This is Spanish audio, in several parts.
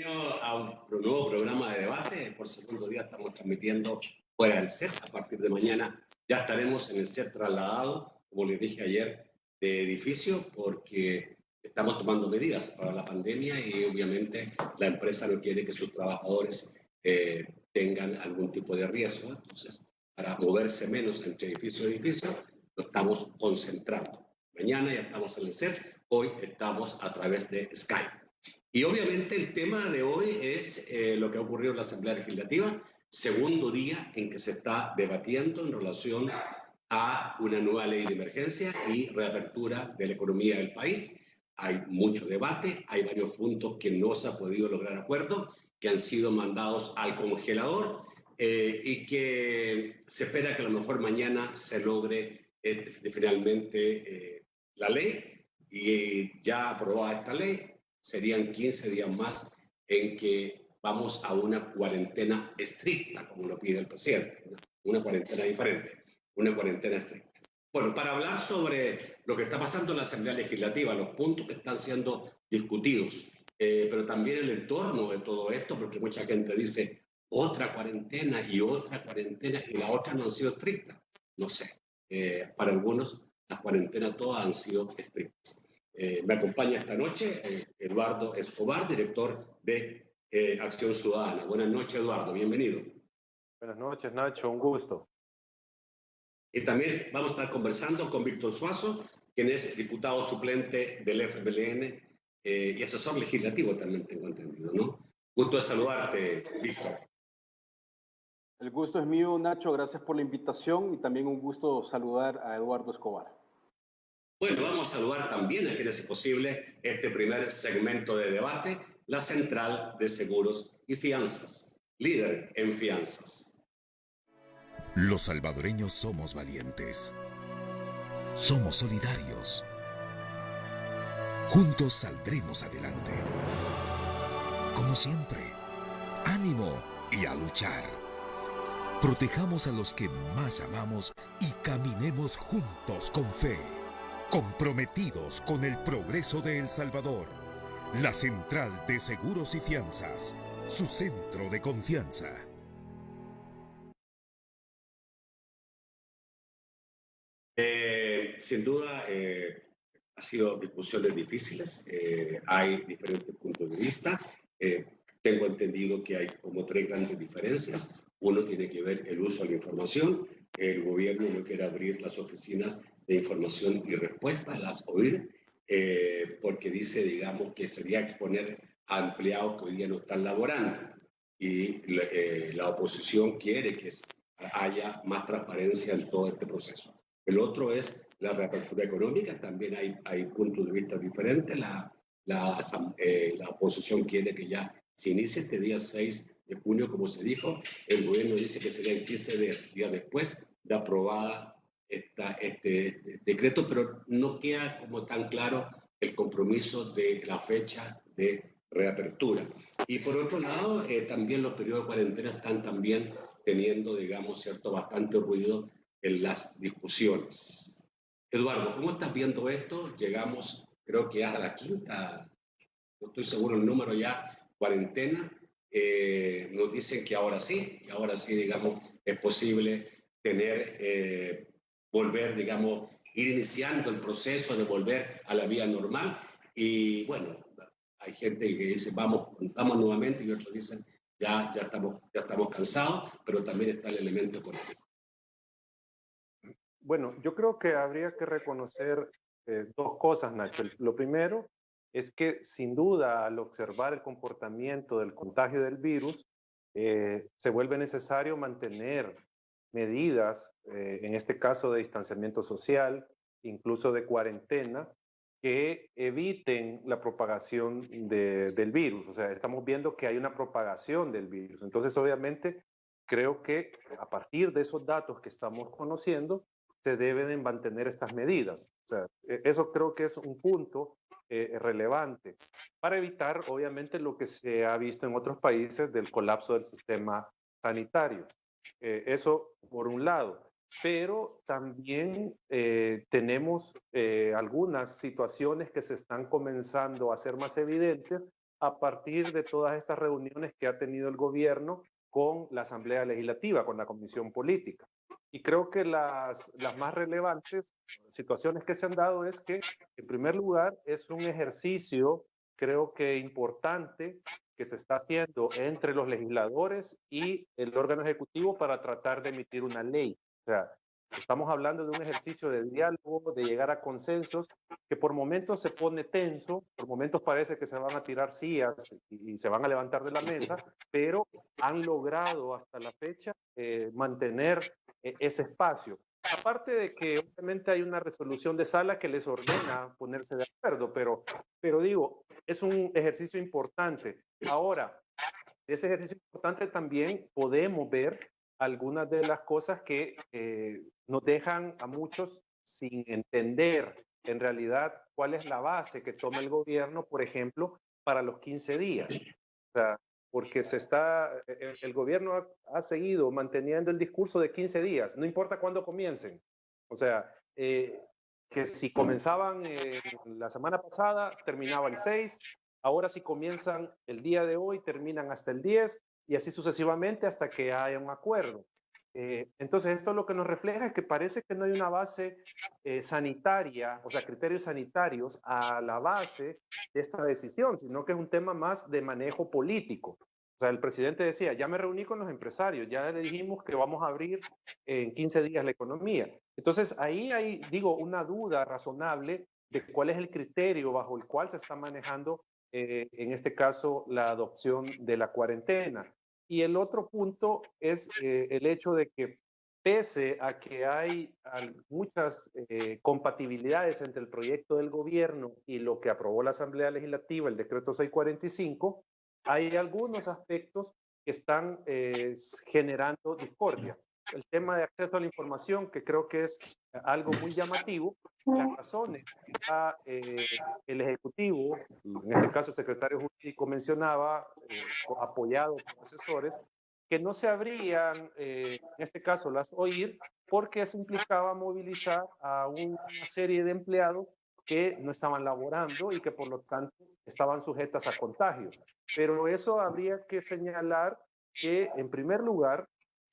Bienvenido a un nuevo programa de debate. Por segundo día estamos transmitiendo fuera del set. A partir de mañana ya estaremos en el set trasladado, como les dije ayer, de edificio, porque estamos tomando medidas para la pandemia y obviamente la empresa no quiere que sus trabajadores tengan algún tipo de riesgo. Entonces, para moverse menos entre edificio y edificio, lo estamos concentrando. Mañana ya estamos en el set, hoy estamos a través de Skype. Y obviamente el tema de hoy es lo que ha ocurrido en la Asamblea Legislativa, segundo día en que se está debatiendo en relación a una nueva ley de emergencia y reapertura de la economía del país. Hay mucho debate, hay varios puntos que no se ha podido lograr acuerdo, que han sido mandados al congelador y que se espera que a lo mejor mañana se logre finalmente la ley y ya aprobada esta ley. Serían 15 días más en que vamos a una cuarentena estricta, como lo pide el presidente, una cuarentena diferente, una cuarentena estricta. Bueno, para hablar sobre lo que está pasando en la Asamblea Legislativa, los puntos que están siendo discutidos, pero también el entorno de todo esto, porque mucha gente dice otra cuarentena y la otra no han sido estrictas. No sé, para algunos las cuarentenas todas han sido estrictas. Me acompaña esta noche Eduardo Escobar, director de Acción Ciudadana. Buenas noches, Eduardo, bienvenido. Buenas noches, Nacho, un gusto. Y también vamos a estar conversando con Víctor Suazo, quien es diputado suplente del FMLN y asesor legislativo también tengo entendido, ¿no? Gusto de saludarte, Víctor. El gusto es mío, Nacho, gracias por la invitación y también un gusto saludar a Eduardo Escobar. Bueno, vamos a saludar también a quienes es posible este primer segmento de debate, la Central de Seguros y Fianzas, líder en fianzas. Los salvadoreños somos valientes. Somos solidarios. Juntos saldremos adelante. Como siempre, ánimo y a luchar. Protejamos a los que más amamos y caminemos juntos con fe. Comprometidos con el progreso de El Salvador. La Central de Seguros y Fianzas, su centro de confianza. Sin duda, ha sido discusiones difíciles, hay diferentes puntos de vista. Tengo entendido que hay como tres grandes diferencias. Uno tiene que ver el uso de la información. El gobierno no quiere abrir las oficinas de información y respuesta, las OIR, porque dice, digamos, que sería exponer a empleados que hoy día no están laborando. Y la oposición quiere que haya más transparencia en todo este proceso. El otro es la reapertura económica, también hay puntos de vista diferentes. La oposición quiere que ya se inicie este día 6 de junio, como se dijo. El gobierno dice que serían 15 días después de aprobada este decreto, pero no queda como tan claro el compromiso de la fecha de reapertura. Y por otro lado, también los periodos de cuarentena están también teniendo, digamos, bastante ruido en las discusiones. Eduardo, ¿cómo estás viendo esto? Llegamos, creo que a la quinta, no estoy seguro el número ya, cuarentena. Nos dicen que ahora sí, digamos, es posible volver, digamos, ir iniciando el proceso de volver a la vida normal. Y bueno, hay gente que dice, vamos nuevamente, y otros dicen, ya estamos cansados, pero también está el elemento económico. Bueno, yo creo que habría que reconocer dos cosas, Nacho. Lo primero es que, sin duda, al observar el comportamiento del contagio del virus, se vuelve necesario mantener medidas, en este caso de distanciamiento social, incluso de cuarentena, que eviten la propagación del virus. O sea, estamos viendo que hay una propagación del virus. Entonces, obviamente, creo que a partir de esos datos que estamos conociendo, se deben mantener estas medidas. O sea, eso creo que es un punto relevante para evitar, obviamente, lo que se ha visto en otros países del colapso del sistema sanitario. Eso por un lado. Pero también tenemos algunas situaciones que se están comenzando a hacer más evidentes a partir de todas estas reuniones que ha tenido el gobierno con la Asamblea Legislativa, con la Comisión Política. Y creo que las más relevantes situaciones que se han dado es que, en primer lugar, es un ejercicio, creo que importante, que se está haciendo entre los legisladores y el órgano ejecutivo para tratar de emitir una ley. O sea, estamos hablando de un ejercicio de diálogo, de llegar a consensos, que por momentos se pone tenso, por momentos parece que se van a tirar sillas y se van a levantar de la mesa, pero han logrado hasta la fecha mantener ese espacio. Aparte de que obviamente hay una resolución de sala que les ordena ponerse de acuerdo, pero digo, es un ejercicio importante. Ahora, ese ejercicio importante también podemos ver algunas de las cosas que nos dejan a muchos sin entender en realidad cuál es la base que toma el gobierno, por ejemplo, para los 15 días. O sea, porque el gobierno ha seguido manteniendo el discurso de 15 días, no importa cuándo comiencen. O sea, que si comenzaban la semana pasada, terminaba el 6, ahora si comienzan el día de hoy, terminan hasta el 10 y así sucesivamente hasta que haya un acuerdo. Entonces esto lo que nos refleja es que parece que no hay una base sanitaria, o sea, criterios sanitarios a la base de esta decisión, sino que es un tema más de manejo político. O sea, el presidente decía, ya me reuní con los empresarios, ya le dijimos que vamos a abrir en 15 días la economía. Entonces ahí hay, digo, una duda razonable de cuál es el criterio bajo el cual se está manejando, en este caso, la adopción de la cuarentena. Y el otro punto es el hecho de que pese a que hay muchas compatibilidades entre el proyecto del gobierno y lo que aprobó la Asamblea Legislativa, el decreto 645, hay algunos aspectos que están generando discordia. El tema de acceso a la información, que creo que es algo muy llamativo, las razones que da el Ejecutivo, en este caso el secretario jurídico mencionaba, apoyado por asesores, que no se abrían, en este caso las OIR, porque eso implicaba movilizar a una serie de empleados que no estaban laborando y que por lo tanto estaban sujetas a contagios. Pero eso habría que señalar que, en primer lugar,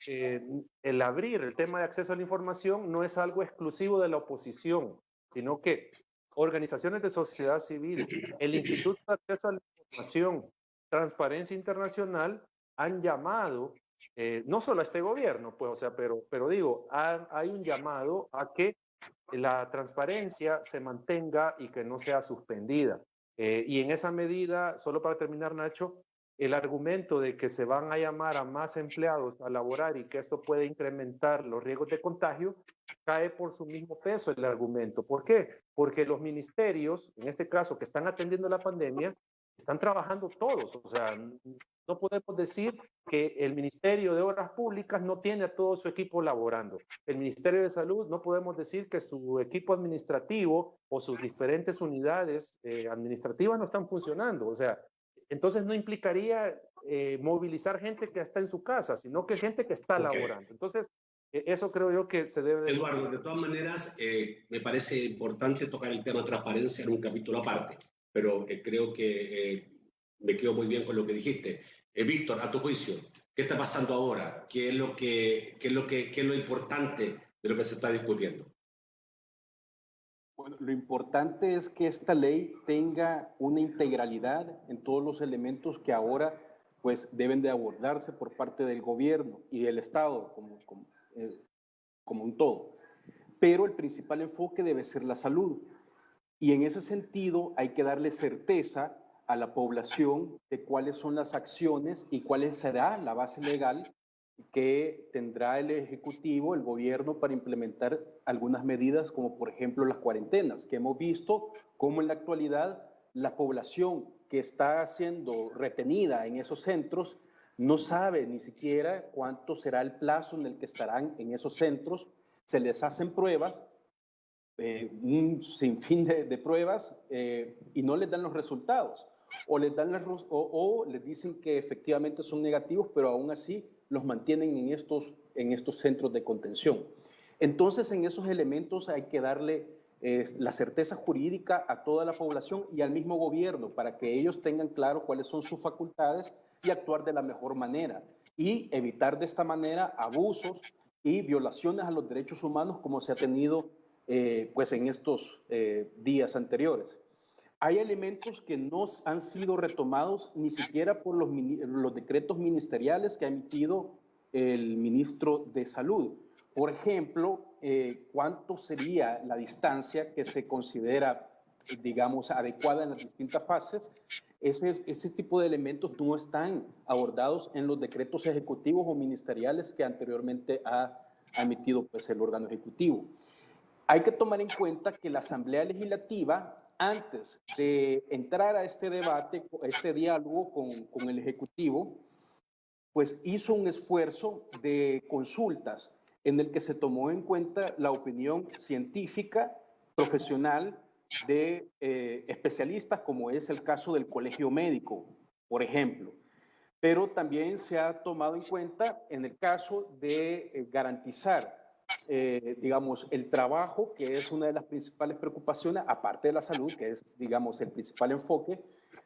el abrir el tema de acceso a la información no es algo exclusivo de la oposición, sino que organizaciones de sociedad civil, el Instituto de Acceso a la Información, Transparencia Internacional, han llamado, no solo a este gobierno, pues, o sea, pero digo, hay un llamado a que la transparencia se mantenga y que no sea suspendida. Y en esa medida, solo para terminar, Nacho, el argumento de que se van a llamar a más empleados a laborar y que esto puede incrementar los riesgos de contagio, cae por su mismo peso el argumento. ¿Por qué? Porque los ministerios, en este caso, que están atendiendo la pandemia, están trabajando todos. O sea, no podemos decir que el Ministerio de Obras Públicas no tiene a todo su equipo laborando. El Ministerio de Salud no podemos decir que su equipo administrativo o sus diferentes unidades administrativas no están funcionando. O sea, entonces no implicaría movilizar gente que está en su casa, sino que gente que está laborando. Entonces, eso creo yo que se debe... Eduardo, de todas maneras, me parece importante tocar el tema de transparencia en un capítulo aparte, pero creo que me quedo muy bien con lo que dijiste. Víctor, a tu juicio, ¿qué está pasando ahora? ¿Qué es lo importante de lo que se está discutiendo? Bueno, lo importante es que esta ley tenga una integralidad en todos los elementos que ahora pues deben de abordarse por parte del gobierno y del Estado como un todo. Pero el principal enfoque debe ser la salud. Y en ese sentido hay que darle certeza a la población de cuáles son las acciones y cuál será la base legal que tendrá el Ejecutivo, el gobierno, para implementar algunas medidas, como por ejemplo las cuarentenas, que hemos visto cómo en la actualidad la población que está siendo retenida en esos centros no sabe ni siquiera cuánto será el plazo en el que estarán en esos centros. Se les hacen pruebas, un sinfín de pruebas, y no les dan los resultados. O les dicen que efectivamente son negativos, pero aún así los mantienen en estos centros de contención. Entonces, en esos elementos hay que darle la certeza jurídica a toda la población y al mismo gobierno para que ellos tengan claro cuáles son sus facultades y actuar de la mejor manera y evitar de esta manera abusos y violaciones a los derechos humanos como se ha tenido pues en estos días anteriores. Hay elementos que no han sido retomados ni siquiera por los decretos ministeriales que ha emitido el ministro de Salud. Por ejemplo, ¿cuánto sería la distancia que se considera, digamos, adecuada en las distintas fases? Ese tipo de elementos no están abordados en los decretos ejecutivos o ministeriales que anteriormente ha emitido pues, el órgano ejecutivo. Hay que tomar en cuenta que la Asamblea Legislativa, antes de entrar a este debate, a este diálogo con el Ejecutivo, pues hizo un esfuerzo de consultas en el que se tomó en cuenta la opinión científica, profesional, de especialistas, como es el caso del Colegio Médico, por ejemplo. Pero también se ha tomado en cuenta en el caso de garantizar digamos, el trabajo, que es una de las principales preocupaciones, aparte de la salud, que es, digamos, el principal enfoque,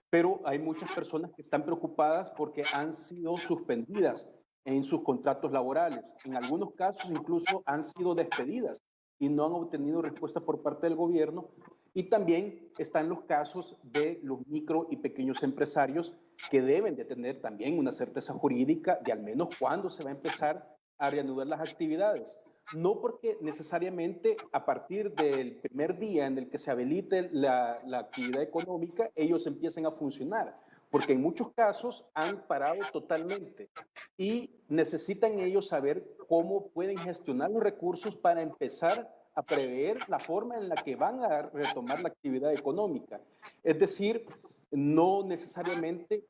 pero hay muchas personas que están preocupadas porque han sido suspendidas en sus contratos laborales. En algunos casos incluso han sido despedidas y no han obtenido respuesta por parte del gobierno. Y también están los casos de los micro y pequeños empresarios que deben de tener también una certeza jurídica de al menos cuándo se va a empezar a reanudar las actividades. No porque necesariamente a partir del primer día en el que se habilite la actividad económica, ellos empiecen a funcionar, porque en muchos casos han parado totalmente y necesitan ellos saber cómo pueden gestionar los recursos para empezar a prever la forma en la que van a retomar la actividad económica. Es decir, no necesariamente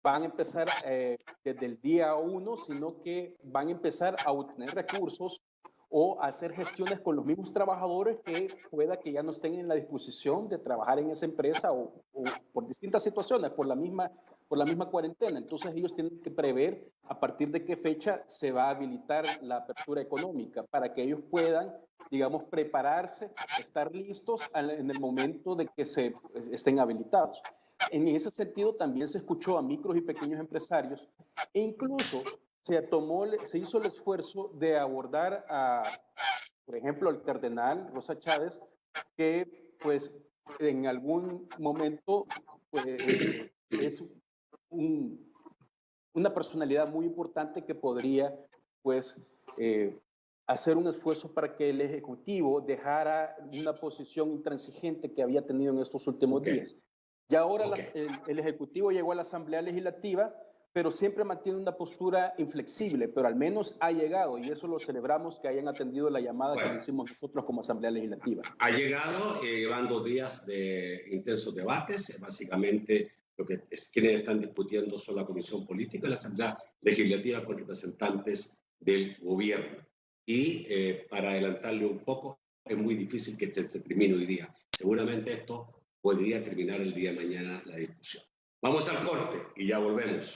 van a empezar desde el día 1, sino que van a empezar a obtener recursos o a hacer gestiones con los mismos trabajadores que pueda que ya no estén en la disposición de trabajar en esa empresa o por distintas situaciones, por la misma cuarentena. Entonces ellos tienen que prever a partir de qué fecha se va a habilitar la apertura económica para que ellos puedan, digamos, prepararse, estar listos en el momento de que se estén habilitados. En ese sentido también se escuchó a micros y pequeños empresarios e incluso se hizo el esfuerzo de abordar a, por ejemplo, al cardenal Rosa Chávez, que pues en algún momento pues, es una personalidad muy importante que podría pues hacer un esfuerzo para que el Ejecutivo dejara una posición intransigente que había tenido en estos últimos días. Y ahora el Ejecutivo llegó a la Asamblea Legislativa, pero siempre mantiene una postura inflexible, pero al menos ha llegado, y eso lo celebramos, que hayan atendido la llamada que le hicimos nosotros como Asamblea Legislativa. Ha llegado, llevan 2 días de intensos debates, básicamente lo que quienes están discutiendo son la Comisión Política y la Asamblea Legislativa con representantes del gobierno. Y para adelantarle un poco, es muy difícil que se termine hoy día. Seguramente esto podría terminar el día de mañana la discusión. Vamos al corte y ya volvemos.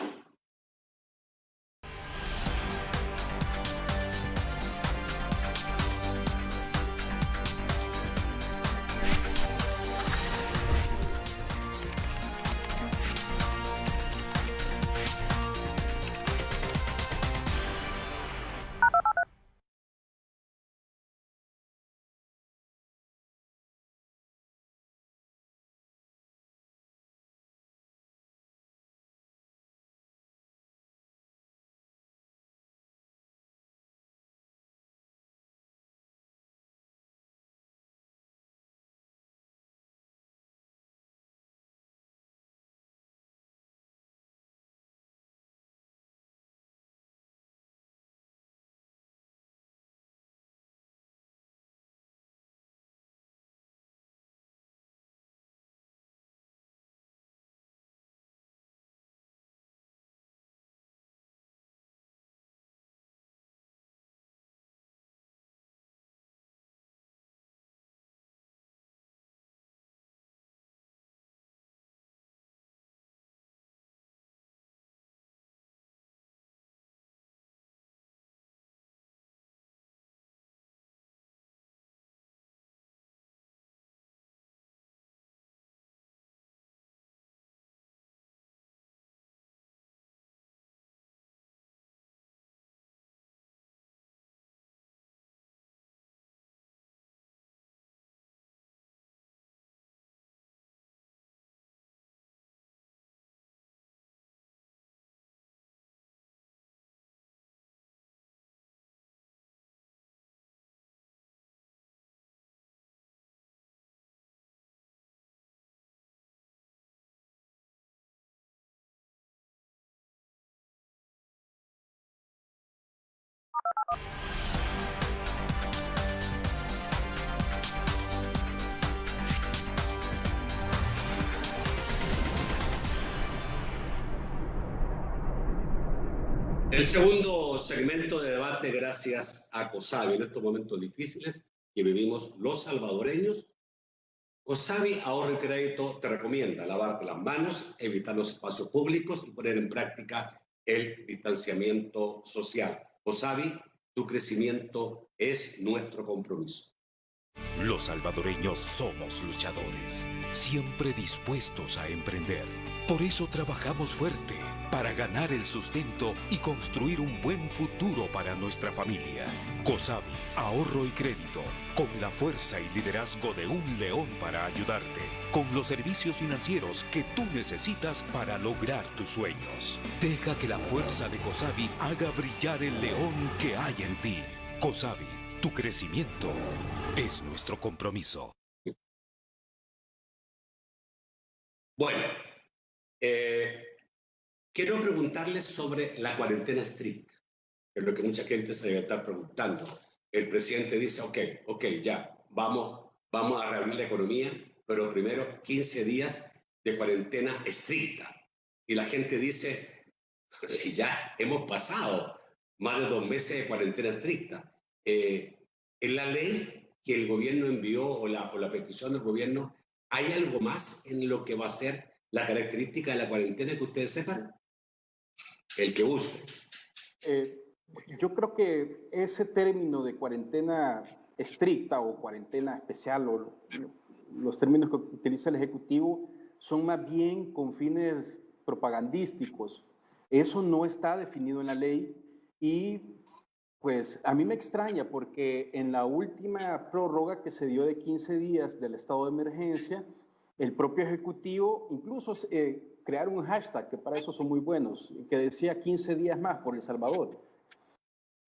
El segundo segmento de debate, gracias a COSAVI, en estos momentos difíciles que vivimos los salvadoreños. COSAVI Ahorro y Crédito te recomienda lavarte las manos, evitar los espacios públicos y poner en práctica el distanciamiento social. COSAVI, tu crecimiento es nuestro compromiso. Los salvadoreños somos luchadores, siempre dispuestos a emprender. Por eso trabajamos fuerte, para ganar el sustento y construir un buen futuro para nuestra familia. COSAVI, Ahorro y Crédito, con la fuerza y liderazgo de un león para ayudarte, con los servicios financieros que tú necesitas para lograr tus sueños. Deja que la fuerza de COSAVI haga brillar el león que hay en ti. COSAVI, tu crecimiento es nuestro compromiso. Bueno, quiero preguntarles sobre la cuarentena estricta, que es lo que mucha gente se debe estar preguntando. El presidente dice, ok, ya, vamos a reabrir la economía, pero primero 15 días de cuarentena estricta. Y la gente dice, si ya hemos pasado más de 2 meses de cuarentena estricta. En la ley que el gobierno envió o la petición del gobierno, ¿hay algo más en lo que va a ser la característica de la cuarentena que ustedes sepan? El que guste. Yo creo que ese término de cuarentena estricta o cuarentena especial o los términos que utiliza el Ejecutivo son más bien con fines propagandísticos. Eso no está definido en la ley y pues a mí me extraña porque en la última prórroga que se dio de 15 días del estado de emergencia, el propio Ejecutivo incluso crearon un hashtag, que para eso son muy buenos, que decía 15 días más por El Salvador.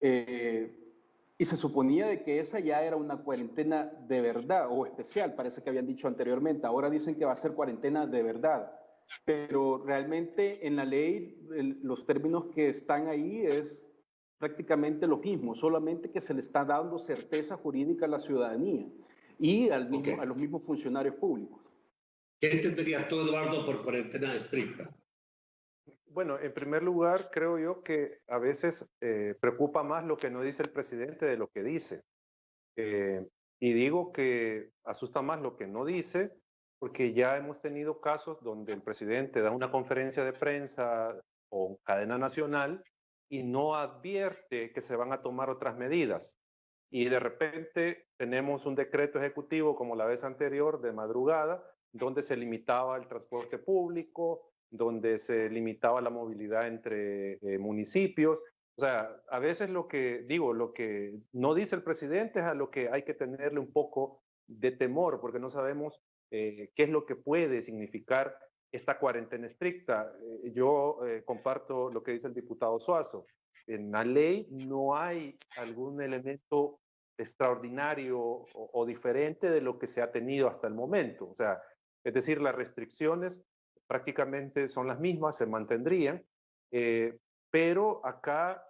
Y se suponía de que esa ya era una cuarentena de verdad o especial, parece que habían dicho anteriormente. Ahora dicen que va a ser cuarentena de verdad. Pero realmente en la ley los términos que están ahí es prácticamente lo mismo, solamente que se le está dando certeza jurídica a la ciudadanía y a los mismos funcionarios públicos. ¿Qué entenderías tú, Eduardo, por cuarentena estricta? Bueno, en primer lugar, creo yo que a veces preocupa más lo que no dice el presidente de lo que dice. Y digo que asusta más lo que no dice, porque ya hemos tenido casos donde el presidente da una conferencia de prensa o cadena nacional y no advierte que se van a tomar otras medidas. Y de repente tenemos un decreto ejecutivo como la vez anterior de madrugada, donde se limitaba el transporte público, donde se limitaba la movilidad entre municipios. O sea, a veces lo que no dice el presidente es a lo que hay que tenerle un poco de temor, porque no sabemos qué es lo que puede significar esta cuarentena estricta. Yo comparto lo que dice el diputado Suazo. En la ley no hay algún elemento extraordinario o diferente de lo que se ha tenido hasta el momento. O sea, es decir, las restricciones prácticamente son las mismas, se mantendrían, pero acá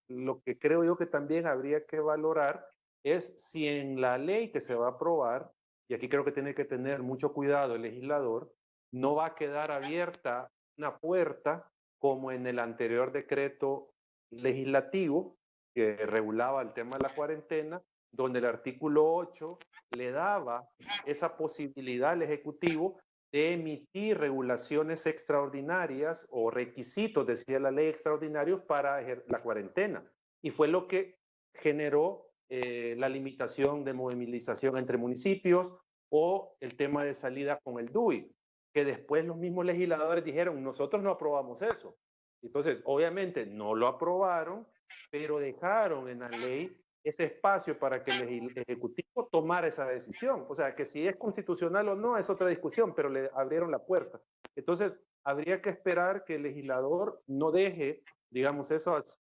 lo que creo yo que también habría que valorar es si en la ley que se va a aprobar, y aquí creo que tiene que tener mucho cuidado el legislador, no va a quedar abierta una puerta como en el anterior decreto legislativo que regulaba el tema de la cuarentena, donde el artículo 8 le daba esa posibilidad al Ejecutivo de emitir regulaciones extraordinarias o requisitos, decía la ley, extraordinarios para la cuarentena. Y fue lo que generó la limitación de movilización entre municipios o el tema de salida con el DUI, que después los mismos legisladores dijeron, nosotros no aprobamos eso. Entonces, obviamente no lo aprobaron, pero dejaron en la ley ese espacio para que el Ejecutivo tomara esa decisión. O sea, que si es constitucional o no es otra discusión, pero le abrieron la puerta. Entonces, habría que esperar que el legislador no deje, digamos, esos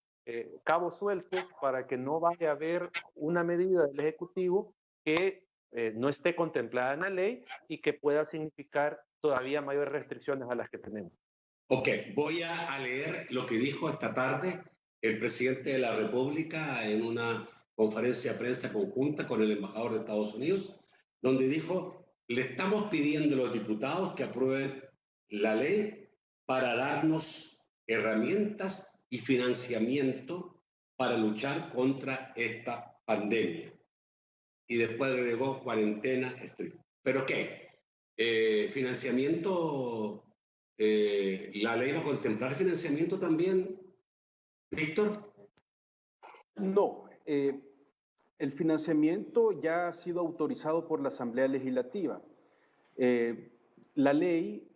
cabos sueltos para que no vaya a haber una medida del Ejecutivo que no esté contemplada en la ley y que pueda significar todavía mayores restricciones a las que tenemos. Ok, voy a leer lo que dijo esta tarde el presidente de la República en una conferencia de prensa conjunta con el embajador de Estados Unidos, donde dijo, le estamos pidiendo a los diputados que aprueben la ley para darnos herramientas y financiamiento para luchar contra esta pandemia. Y después agregó cuarentena estricta. ¿Pero qué? Financiamiento, ¿la ley va a contemplar financiamiento también, Víctor? No, el financiamiento ya ha sido autorizado por la Asamblea Legislativa. La ley,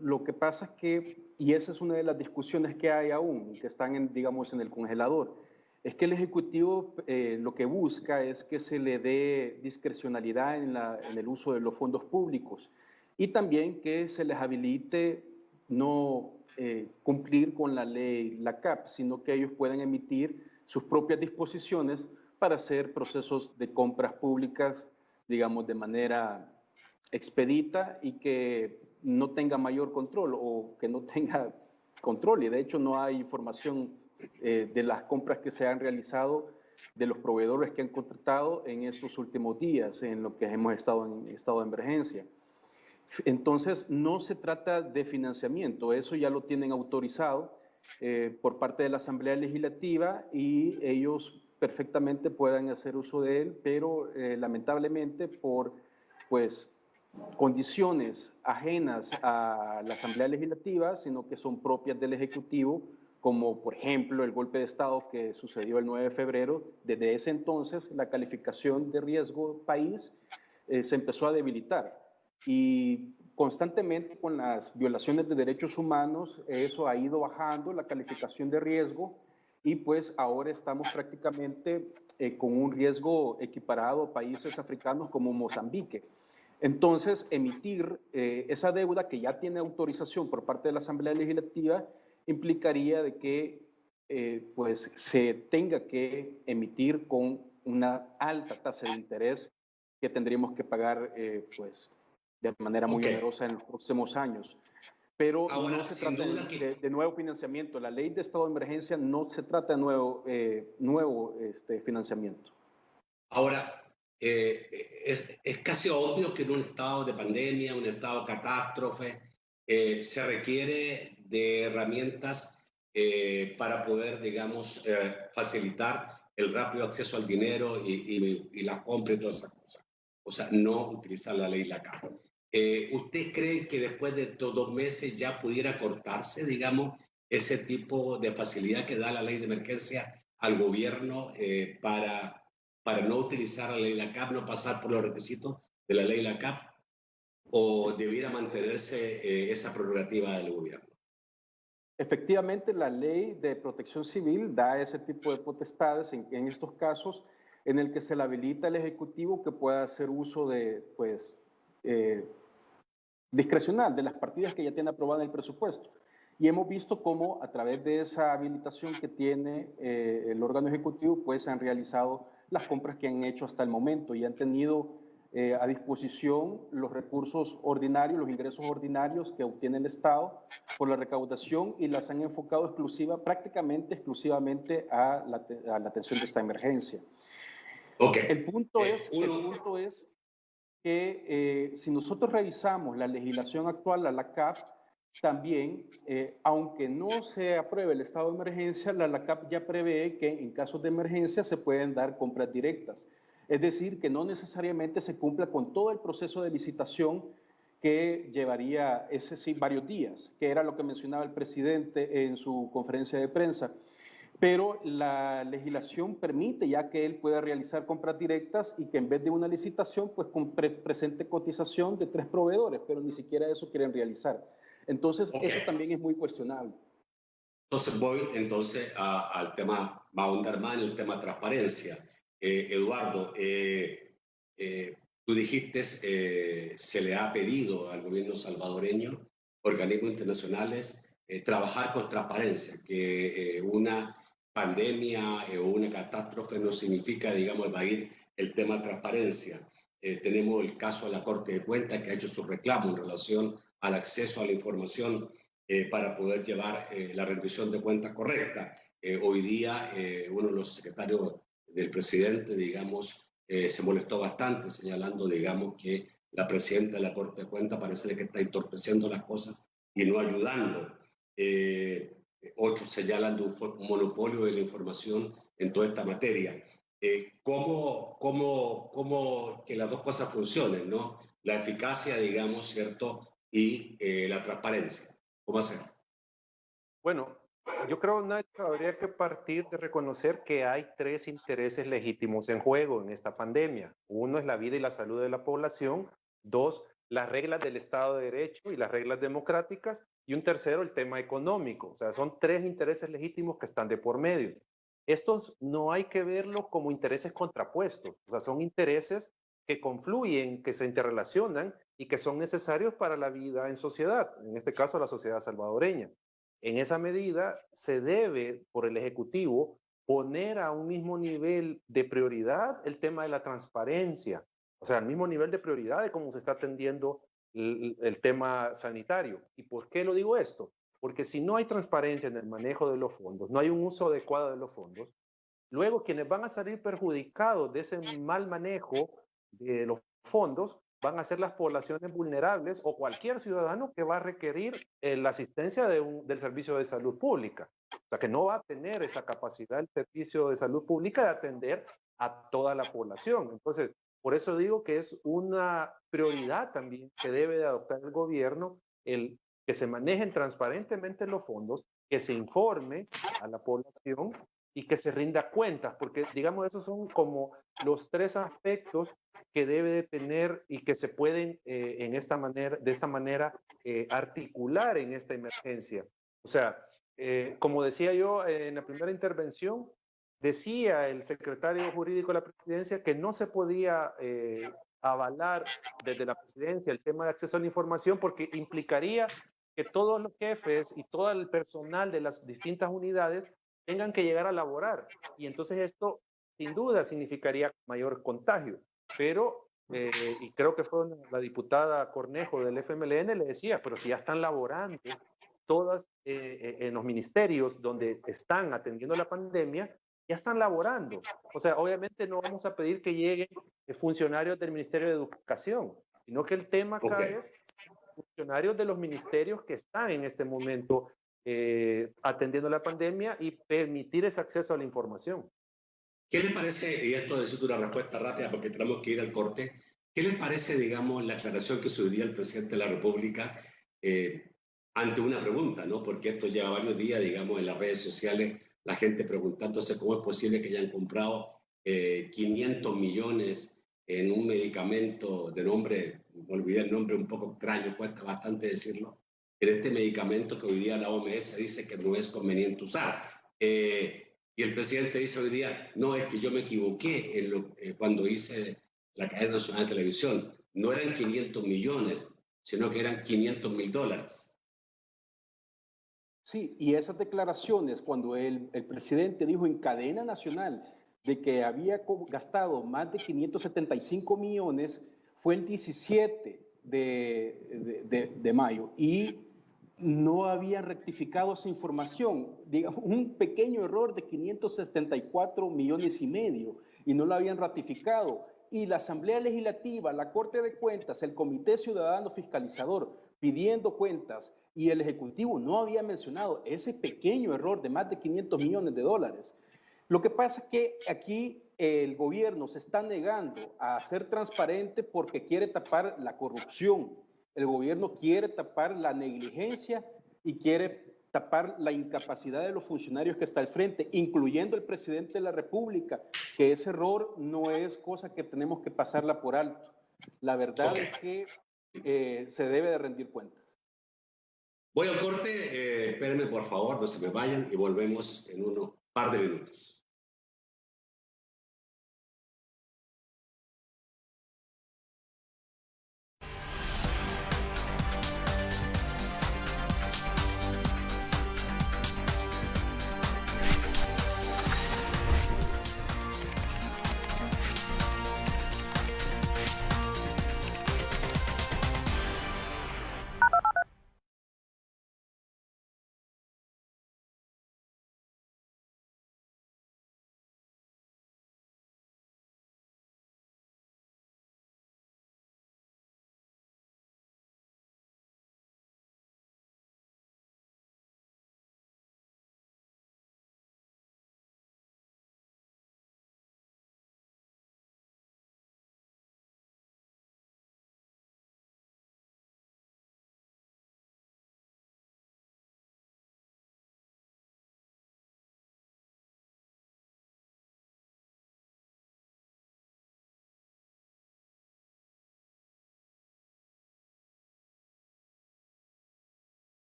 lo que pasa es que, y esa es una de las discusiones que hay aún, que están, digamos, en el congelador, es que el Ejecutivo lo que busca es que se le dé discrecionalidad en el uso de los fondos públicos y también que se les habilite no cumplir con la ley, la CAP, sino que ellos puedan emitir sus propias disposiciones para hacer procesos de compras públicas, digamos, de manera expedita y que no tenga mayor control o que no tenga control. Y de hecho no hay información de las compras que se han realizado, de los proveedores que han contratado en estos últimos días, en lo que hemos estado en estado de emergencia. Entonces, no se trata de financiamiento, eso ya lo tienen autorizado por parte de la Asamblea Legislativa y ellos perfectamente puedan hacer uso de él, pero lamentablemente por pues, condiciones ajenas a la Asamblea Legislativa, sino que son propias del Ejecutivo, como por ejemplo el golpe de Estado que sucedió el 9 de febrero, desde ese entonces la calificación de riesgo país se empezó a debilitar. Y constantemente con las violaciones de derechos humanos, eso ha ido bajando la calificación de riesgo y pues ahora estamos prácticamente con un riesgo equiparado a países africanos como Mozambique. Entonces, emitir esa deuda que ya tiene autorización por parte de la Asamblea Legislativa implicaría de que pues se tenga que emitir con una alta tasa de interés que tendríamos que pagar pues de manera muy onerosa en los próximos años. Pero ahora, no se trata de nuevo financiamiento. La ley de estado de emergencia no se trata de nuevo financiamiento. Ahora, es casi obvio que en un estado de pandemia, un estado de catástrofe, se requiere de herramientas para poder, digamos, facilitar el rápido acceso al dinero y la compra y todas esas cosas. O sea, no utilizar la ley LACAP. ¿Usted cree que después de estos 2 meses ya pudiera cortarse, digamos, ese tipo de facilidad que da la ley de emergencia al gobierno para no utilizar la ley LACAP, no pasar por los requisitos de la ley LACAP, o debiera mantenerse esa prerrogativa del gobierno? Efectivamente, la ley de protección civil da ese tipo de potestades en estos casos en el que se le habilita al Ejecutivo que pueda hacer uso de, pues, discrecional de las partidas que ya tiene aprobada en el presupuesto. Y hemos visto cómo a través de esa habilitación que tiene el órgano ejecutivo, pues se han realizado las compras que han hecho hasta el momento y han tenido a disposición los recursos ordinarios, los ingresos ordinarios que obtiene el Estado por la recaudación y las han enfocado prácticamente exclusivamente a la atención de esta emergencia. Okay. El punto es que si nosotros revisamos la legislación actual, la LACAP, también, aunque no se apruebe el estado de emergencia, la LACAP ya prevé que en casos de emergencia se pueden dar compras directas. Es decir, que no necesariamente se cumpla con todo el proceso de licitación que llevaría, ese sí, varios días, que era lo que mencionaba el presidente en su conferencia de prensa. Pero la legislación permite ya que él pueda realizar compras directas y que en vez de una licitación, pues presente cotización de 3 proveedores, pero ni siquiera eso quieren realizar. Entonces, eso también es muy cuestionable. Entonces voy al tema, va a ahondar más en el tema de transparencia. Eduardo, tú dijiste, se le ha pedido al gobierno salvadoreño, organismos internacionales, trabajar con transparencia, que una pandemia o una catástrofe no significa, digamos, evadir el tema de transparencia. Tenemos el caso de la Corte de Cuentas que ha hecho su reclamo en relación al acceso a la información para poder llevar la rendición de cuentas correcta. Hoy día uno de los secretarios del presidente, digamos, se molestó bastante señalando, digamos, que la presidenta de la Corte de Cuentas parece que está entorpeciendo las cosas y no ayudando. Otros señalan de un monopolio de la información en toda esta materia. ¿Cómo que las dos cosas funcionen, ¿no? La eficacia, digamos, ¿cierto? Y la transparencia. ¿Cómo hacer? Bueno, yo creo, Nacho, habría que partir de reconocer que hay tres intereses legítimos en juego en esta pandemia. Uno es la vida y la salud de la población. Dos, las reglas del Estado de Derecho y las reglas democráticas. Y un tercero, el tema económico. O sea, son tres intereses legítimos que están de por medio. Estos no hay que verlos como intereses contrapuestos. O sea, son intereses que confluyen, que se interrelacionan y que son necesarios para la vida en sociedad, en este caso la sociedad salvadoreña. En esa medida, se debe por el Ejecutivo poner a un mismo nivel de prioridad el tema de la transparencia, o sea, al mismo nivel de prioridad de cómo se está atendiendo el tema sanitario. ¿Y por qué lo digo esto? Porque si no hay transparencia en el manejo de los fondos, no hay un uso adecuado de los fondos, luego quienes van a salir perjudicados de ese mal manejo de los fondos van a ser las poblaciones vulnerables o cualquier ciudadano que va a requerir la asistencia del servicio de salud pública. O sea, que no va a tener esa capacidad el servicio de salud pública de atender a toda la población. Entonces, por eso digo que es una prioridad también que debe de adoptar el gobierno, el que se manejen transparentemente los fondos, que se informe a la población y que se rinda cuentas, porque digamos esos son como los tres aspectos que debe de tener y que se pueden de esta manera articular en esta emergencia. O sea, como decía yo en la primera intervención, decía el secretario jurídico de la presidencia que no se podía avalar desde la presidencia el tema de acceso a la información porque implicaría que todos los jefes y todo el personal de las distintas unidades tengan que llegar a laborar. Y entonces esto, sin duda, significaría mayor contagio. Pero, y creo que fue la diputada Cornejo del FMLN, le decía, pero si ya están laborando todas en los ministerios donde están atendiendo la pandemia, ya están laborando. O sea, obviamente no vamos a pedir que lleguen funcionarios del Ministerio de Educación, sino que el tema acá es funcionarios de los ministerios que están en este momento atendiendo la pandemia y permitir ese acceso a la información. ¿Qué les parece, y esto necesito una respuesta rápida porque tenemos que ir al corte, qué les parece, digamos, la aclaración que subiría el presidente de la República ante una pregunta, ¿no? Porque esto lleva varios días, digamos, en las redes sociales, la gente preguntándose cómo es posible que hayan comprado 500 millones en un medicamento de nombre, me olvidé el nombre un poco extraño, cuesta bastante decirlo, en este medicamento que hoy día la OMS dice que no es conveniente usar. Y el presidente dice hoy día, no, es que yo me equivoqué cuando hice la cadena nacional de televisión. No eran 500 millones, sino que eran $500,000. Sí, y esas declaraciones, cuando el presidente dijo en cadena nacional de que había gastado más de 575 millones, fue el 17 de mayo y no habían rectificado esa información, digamos, un pequeño error de 574 millones y medio y no lo habían ratificado. Y la Asamblea Legislativa, la Corte de Cuentas, el Comité Ciudadano Fiscalizador pidiendo cuentas y el Ejecutivo no había mencionado ese pequeño error de más de 500 millones de dólares. Lo que pasa es que aquí el gobierno se está negando a ser transparente porque quiere tapar la corrupción. El gobierno quiere tapar la negligencia y quiere tapar la incapacidad de los funcionarios que está al frente, incluyendo el presidente de la República, que ese error no es cosa que tenemos que pasarla por alto. La verdad es que se debe de rendir cuentas. Voy al corte, espérenme por favor, no se me vayan y volvemos en un par de minutos.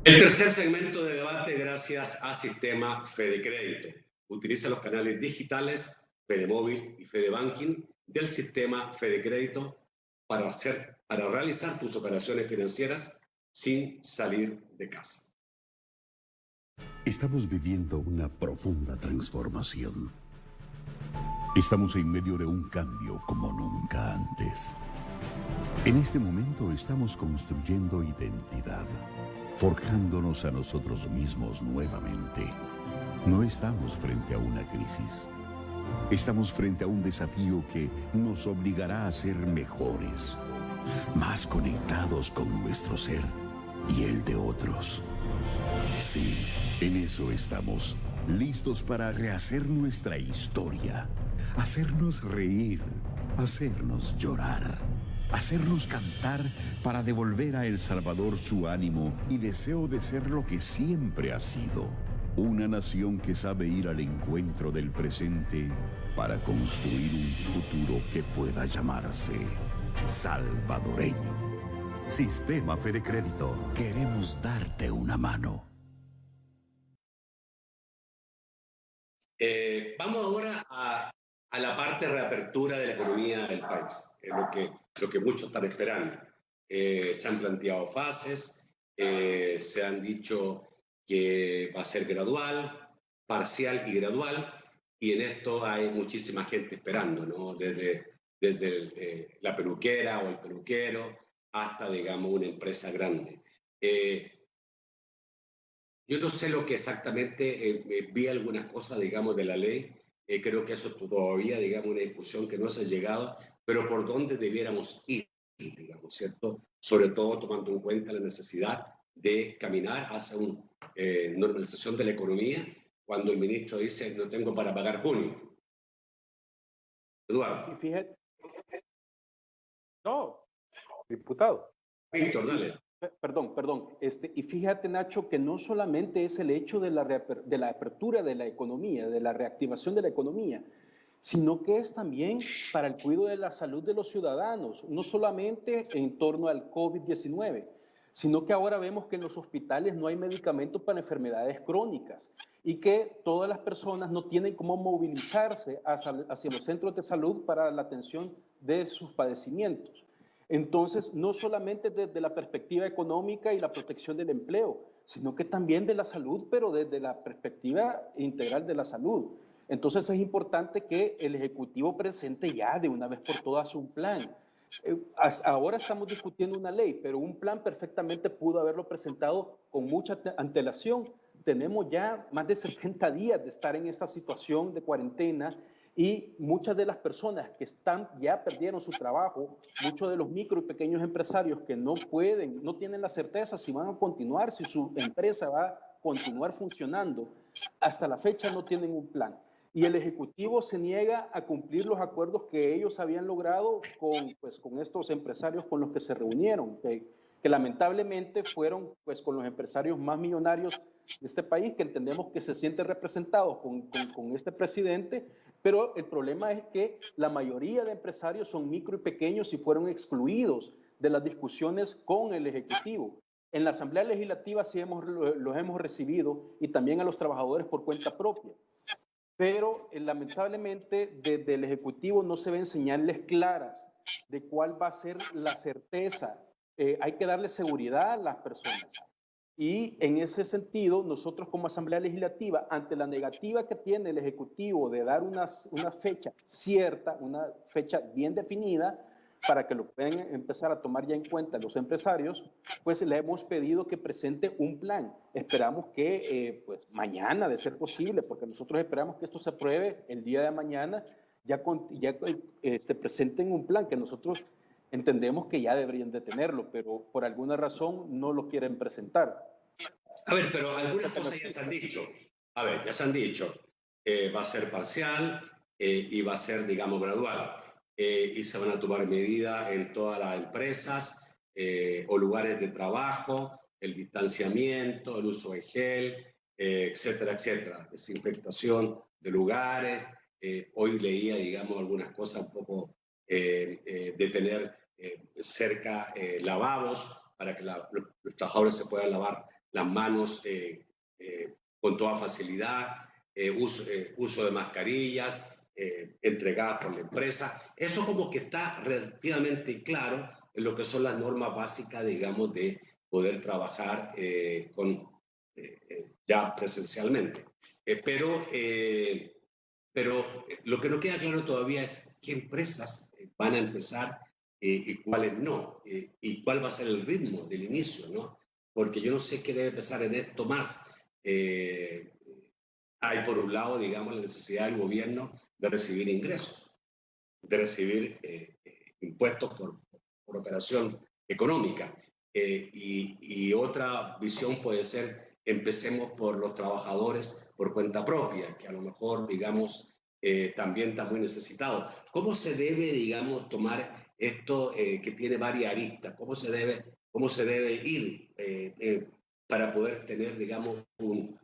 El tercer segmento de debate, gracias a Sistema FedeCrédito. Utiliza los canales digitales FedeMóvil y FedeBanking del Sistema FedeCrédito para realizar tus operaciones financieras sin salir de casa. Estamos viviendo una profunda transformación. Estamos en medio de un cambio como nunca antes. En este momento estamos construyendo identidad, forjándonos a nosotros mismos nuevamente. No estamos frente a una crisis. Estamos frente a un desafío que nos obligará a ser mejores, más conectados con nuestro ser y el de otros. Sí, en eso estamos, listos para rehacer nuestra historia, hacernos reír, hacernos llorar, hacernos cantar para devolver a El Salvador su ánimo y deseo de ser lo que siempre ha sido. Una nación que sabe ir al encuentro del presente para construir un futuro que pueda llamarse salvadoreño. Sistema FedeCrédito. Queremos darte una mano. Vamos ahora a la parte de reapertura de la economía del país, es lo que muchos están esperando. Se han planteado fases, se han dicho que va a ser gradual, parcial y gradual, y en esto hay muchísima gente esperando, ¿no? Desde la peluquera o el peluquero hasta, digamos, una empresa grande. Yo no sé lo que exactamente, vi algunas cosas, digamos, de la ley, creo que eso todavía, digamos, una discusión que no se ha llegado, pero por dónde debiéramos ir, digamos, ¿cierto? Sobre todo tomando en cuenta la necesidad de caminar hacia una normalización de la economía, cuando el ministro dice, no tengo para pagar junio. Eduardo. Y fíjate. No, diputado. Víctor, dale. Perdón. Y fíjate, Nacho, que no solamente es el hecho de la apertura de la economía, de la reactivación de la economía, sino que es también para el cuidado de la salud de los ciudadanos, no solamente en torno al COVID-19, sino que ahora vemos que en los hospitales no hay medicamentos para enfermedades crónicas y que todas las personas no tienen cómo movilizarse hacia los centros de salud para la atención de sus padecimientos. Entonces, no solamente desde la perspectiva económica y la protección del empleo, sino que también de la salud, pero desde la perspectiva integral de la salud. Entonces, es importante que el Ejecutivo presente ya de una vez por todas un plan. Ahora estamos discutiendo una ley, pero un plan perfectamente pudo haberlo presentado con mucha antelación. Tenemos ya más de 70 días de estar en esta situación de cuarentena y muchas de las personas que ya perdieron su trabajo, muchos de los micro y pequeños empresarios que no tienen la certeza si van a continuar, si su empresa va a continuar funcionando, hasta la fecha no tienen un plan. Y el Ejecutivo se niega a cumplir los acuerdos que ellos habían logrado con estos empresarios con los que se reunieron, que lamentablemente fueron con los empresarios más millonarios de este país, que entendemos que se sienten representados con este presidente, pero el problema es que la mayoría de empresarios son micro y pequeños y fueron excluidos de las discusiones con el Ejecutivo. En la Asamblea Legislativa sí los hemos recibido y también a los trabajadores por cuenta propia. Pero lamentablemente desde el Ejecutivo no se ven señales claras de cuál va a ser la certeza. Hay que darle seguridad a las personas. Y en ese sentido, nosotros como Asamblea Legislativa, ante la negativa que tiene el Ejecutivo de dar una fecha cierta, una fecha bien definida, para que lo puedan empezar a tomar ya en cuenta los empresarios, pues le hemos pedido que presente un plan. Esperamos que mañana, de ser posible, porque nosotros esperamos que esto se apruebe el día de mañana, ya presenten un plan que nosotros entendemos que ya deberían de tenerlo, pero por alguna razón no lo quieren presentar. A ver, pero algunas cosas ya se han dicho. A ver, ya se han dicho. Va a ser parcial y va a ser, digamos, gradual. Y se van a tomar medidas en todas las empresas o lugares de trabajo el distanciamiento, el uso de gel, etcétera, etcétera, desinfectación de lugares. Hoy leía, digamos, algunas cosas un poco de tener cerca lavabos para que los trabajadores se puedan lavar las manos con toda facilidad, uso de mascarillas entregadas por la empresa. Eso como que está relativamente claro en lo que son las normas básicas, digamos, de poder trabajar ya presencialmente. Pero lo que no queda claro todavía es qué empresas van a empezar y cuáles no, y cuál va a ser el ritmo del inicio, ¿no? Porque yo no sé qué debe empezar en esto más. Hay por un lado, digamos, la necesidad del gobierno de recibir ingresos, de recibir impuestos por operación económica. Y otra visión puede ser, empecemos por los trabajadores por cuenta propia, que a lo mejor, digamos, también está muy necesitado. ¿Cómo se debe, digamos, tomar esto que tiene varias aristas? ¿Cómo se debe ir para poder tener, digamos, un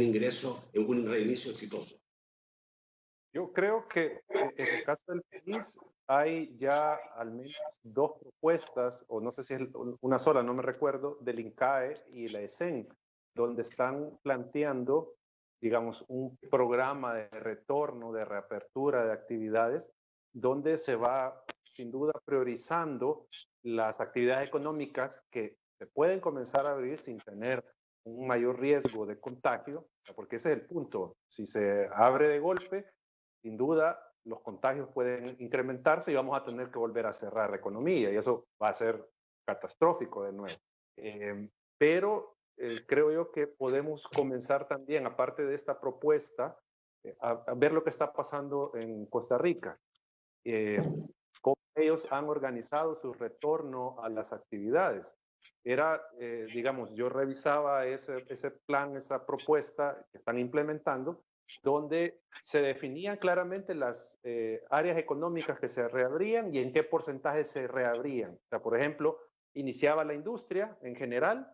ingreso, un reinicio exitoso? Yo creo que en el caso del país hay ya al menos dos propuestas, o no sé si es una sola, no me recuerdo, del INCAE y la ESEN, donde están planteando, digamos, un programa de retorno, de reapertura de actividades, donde se va sin duda priorizando las actividades económicas que se pueden comenzar a abrir sin tener un mayor riesgo de contagio, porque ese es el punto. Si se abre de golpe, sin duda los contagios pueden incrementarse y vamos a tener que volver a cerrar la economía y eso va a ser catastrófico de nuevo. Pero creo yo que podemos comenzar también, aparte de esta propuesta, a ver lo que está pasando en Costa Rica. Cómo ellos han organizado su retorno a las actividades. Era, digamos, yo revisaba ese plan, esa propuesta que están implementando, donde se definían claramente las áreas económicas que se reabrían y en qué porcentaje se reabrían. O sea, por ejemplo, iniciaba la industria en general,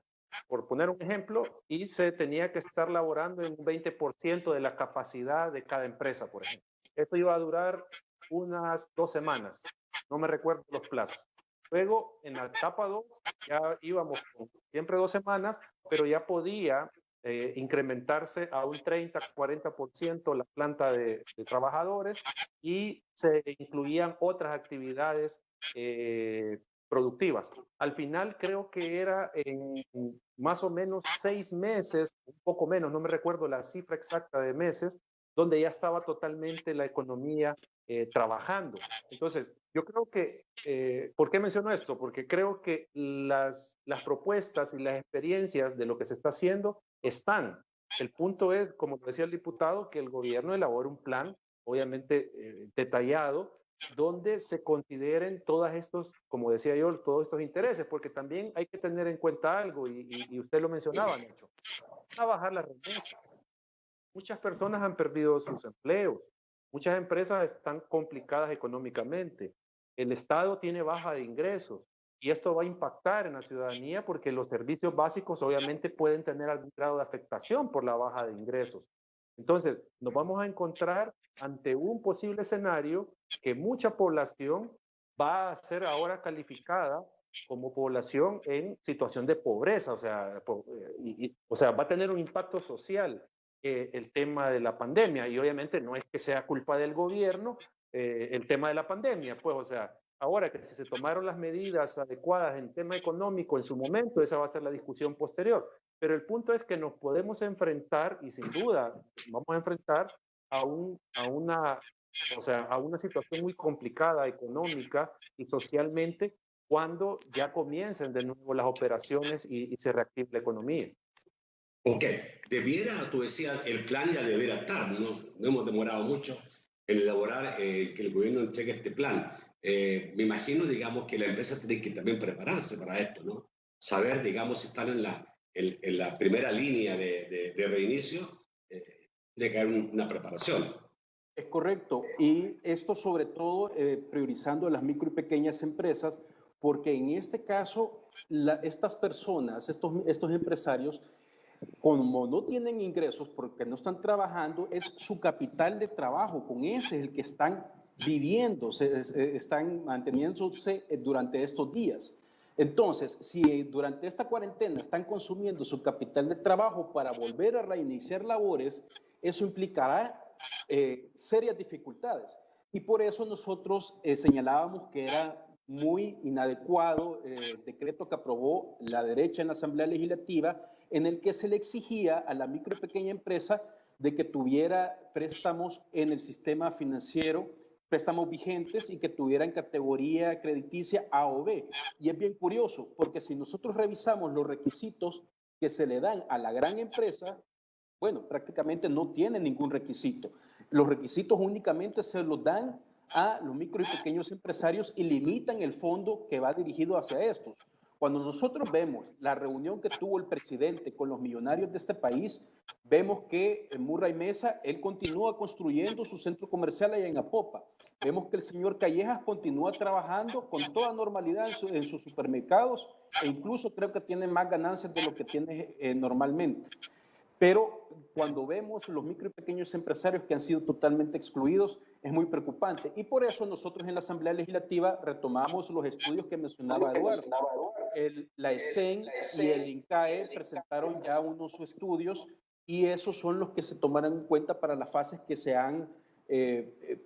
por poner un ejemplo, y se tenía que estar laborando en un 20% de la capacidad de cada empresa, por ejemplo. Eso iba a durar unas 2 semanas, no me recuerdo los plazos. Luego, en la etapa 2, ya íbamos con siempre 2 semanas, pero ya podía incrementarse a un 30-40% la planta de trabajadores y se incluían otras actividades productivas. Al final creo que era en más o menos 6 meses, un poco menos, no me recuerdo la cifra exacta de meses, donde ya estaba totalmente la economía trabajando. Entonces, yo creo que, ¿por qué menciono esto? Porque creo que las propuestas y las experiencias de lo que se está haciendo están. El punto es, como decía el diputado, que el gobierno elabore un plan, obviamente detallado, donde se consideren todos estos, como decía yo, todos estos intereses, porque también hay que tener en cuenta algo, y usted lo mencionaba, Nacho, a bajar las remesas. Muchas personas han perdido sus empleos, muchas empresas están complicadas económicamente, el Estado tiene baja de ingresos y esto va a impactar en la ciudadanía porque los servicios básicos obviamente pueden tener algún grado de afectación por la baja de ingresos. Entonces, nos vamos a encontrar ante un posible escenario que mucha población va a ser ahora calificada como población en situación de pobreza, o sea, o sea, va a tener un impacto social el tema de la pandemia y obviamente no es que sea culpa del gobierno el tema de la pandemia, pues, o sea, ahora que si se tomaron las medidas adecuadas en tema económico en su momento, esa va a ser la discusión posterior. Pero el punto es que nos podemos enfrentar, y sin duda vamos a enfrentar a una situación muy complicada económica y socialmente cuando ya comiencen de nuevo las operaciones y se reactive la economía. Ok, tú decías, el plan ya debiera estar, no hemos demorado mucho en elaborar que el gobierno entregue este plan. Me imagino, digamos, que la empresa tiene que también prepararse para esto, ¿no? Saber, digamos, si están en la primera línea de reinicio, tiene que haber una preparación. Es correcto. Y esto sobre todo priorizando las micro y pequeñas empresas, porque en este caso, estas personas, estos empresarios, como no tienen ingresos porque no están trabajando, es su capital de trabajo, con ese es el que están viviendo, están manteniéndose durante estos días. Entonces, si durante esta cuarentena están consumiendo su capital de trabajo para volver a reiniciar labores, eso implicará serias dificultades. Y por eso nosotros señalábamos que era muy inadecuado el decreto que aprobó la derecha en la Asamblea Legislativa, en el que se le exigía a la micro y pequeña empresa de que tuviera préstamos en el sistema financiero, préstamos vigentes y que tuvieran categoría crediticia A o B. Y es bien curioso, porque si nosotros revisamos los requisitos que se le dan a la gran empresa, bueno, prácticamente no tiene ningún requisito. Los requisitos únicamente se los dan a los micro y pequeños empresarios y limitan el fondo que va dirigido hacia estos. Cuando nosotros vemos la reunión que tuvo el presidente con los millonarios de este país, vemos que en Murray Mesa, él continúa construyendo su centro comercial allá en Apopa. Vemos que el señor Callejas continúa trabajando con toda normalidad en sus supermercados e incluso creo que tiene más ganancias de lo que tiene normalmente. Pero cuando vemos los micro y pequeños empresarios que han sido totalmente excluidos, es muy preocupante. Y por eso nosotros en la Asamblea Legislativa retomamos los estudios que mencionaba Eduardo. La ESEN y el INCAE presentaron ya unos estudios y esos son los que se tomarán en cuenta para las fases que se han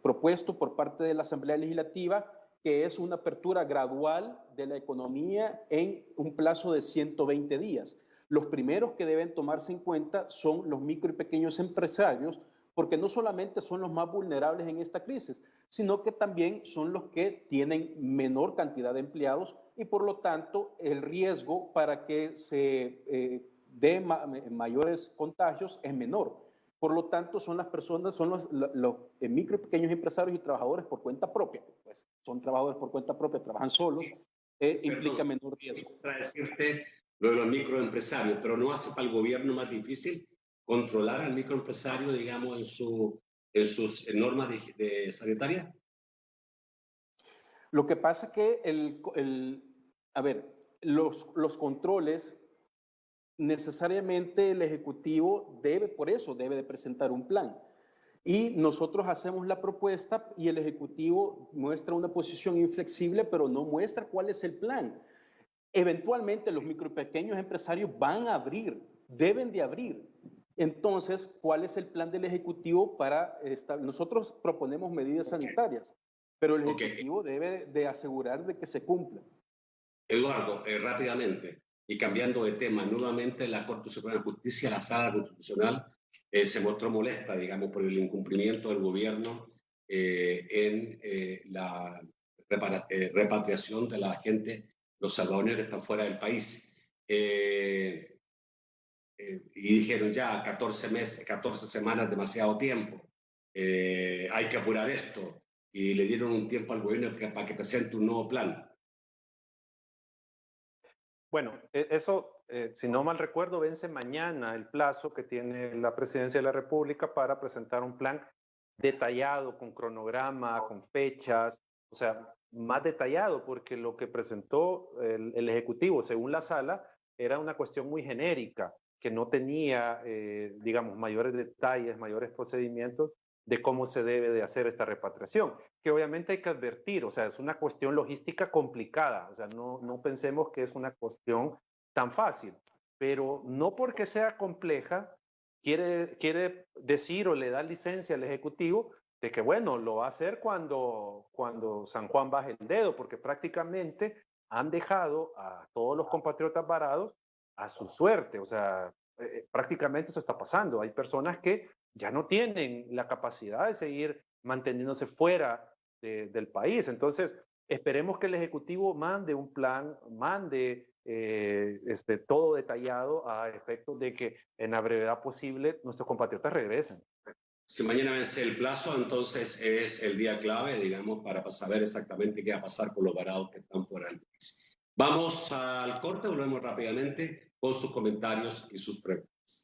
propuesto por parte de la Asamblea Legislativa, que es una apertura gradual de la economía en un plazo de 120 días. Los primeros que deben tomarse en cuenta son los micro y pequeños empresarios, porque no solamente son los más vulnerables en esta crisis, sino que también son los que tienen menor cantidad de empleados y por lo tanto el riesgo para que se dé mayores contagios es menor. Por lo tanto, son las personas, son los micro y pequeños empresarios y trabajadores por cuenta propia. Pues son trabajadores por cuenta propia, trabajan solos, implica menor riesgo. Para decirte lo de los microempresarios, pero ¿no hace para el gobierno más difícil controlar al microempresario, digamos, en sus normas sanitarias? Lo que pasa es que los controles, necesariamente el Ejecutivo por eso debe de presentar un plan. Y nosotros hacemos la propuesta y el Ejecutivo muestra una posición inflexible, pero no muestra cuál es el plan. Eventualmente los micro y pequeños empresarios van a abrir, deben de abrir. Entonces, ¿cuál es el plan del Ejecutivo para nosotros proponemos medidas sanitarias, pero el Ejecutivo debe de asegurar de que se cumplan? Eduardo, rápidamente, y cambiando de tema, nuevamente la Corte Suprema de Justicia, la Sala Constitucional, se mostró molesta, digamos, por el incumplimiento del gobierno en la repatriación de la gente, los salvadoreños que están fuera del país. Y dijeron ya 14 semanas, demasiado tiempo, hay que apurar esto, y le dieron un tiempo al gobierno para que presente un nuevo plan. Bueno, eso, si no mal recuerdo, vence mañana el plazo que tiene la Presidencia de la República para presentar un plan detallado, con cronograma, con fechas, o sea, más detallado, porque lo que presentó el Ejecutivo, según la Sala, era una cuestión muy genérica, que no tenía, digamos, mayores detalles, mayores procedimientos de cómo se debe de hacer esta repatriación, que obviamente hay que advertir, o sea, es una cuestión logística complicada, o sea, no pensemos que es una cuestión tan fácil, pero no porque sea compleja, quiere decir o le da licencia al Ejecutivo de que, bueno, lo va a hacer cuando San Juan baje el dedo, porque prácticamente han dejado a todos los compatriotas varados a su suerte, o sea, prácticamente eso está pasando. Hay personas que ya no tienen la capacidad de seguir manteniéndose fuera del país. Entonces, esperemos que el Ejecutivo mande un plan, mande todo detallado a efectos de que en la brevedad posible nuestros compatriotas regresen. Si mañana vence el plazo, entonces es el día clave, digamos, para saber exactamente qué va a pasar con los varados que están fuera del país. Vamos al corte, volvemos rápidamente con sus comentarios y sus preguntas.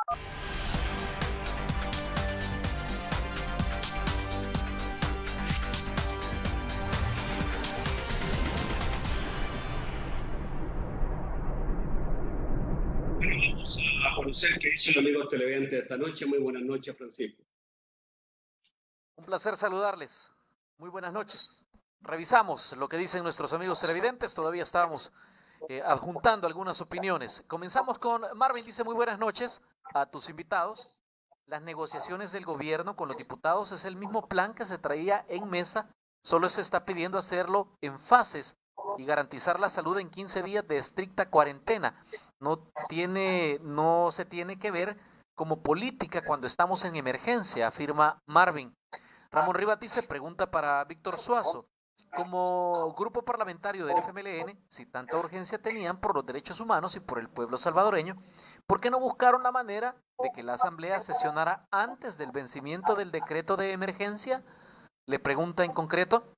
Vamos a conocer qué hizo el amigo televidente esta noche. Muy buenas noches, Francisco. Un placer saludarles. Muy buenas noches. Revisamos lo que dicen nuestros amigos televidentes. Todavía estábamos adjuntando algunas opiniones. Comenzamos con Marvin. Dice muy buenas noches a tus invitados. Las negociaciones del gobierno con los diputados es el mismo plan que se traía en mesa. Solo se está pidiendo hacerlo en fases y garantizar la salud en 15 días de estricta cuarentena. No se tiene que ver como política cuando estamos en emergencia, afirma Marvin. Ramón Rivas dice, pregunta para Víctor Suazo. Como grupo parlamentario del FMLN, si tanta urgencia tenían por los derechos humanos y por el pueblo salvadoreño, ¿por qué no buscaron la manera de que la Asamblea sesionara antes del vencimiento del decreto de emergencia? Le pregunta en concreto.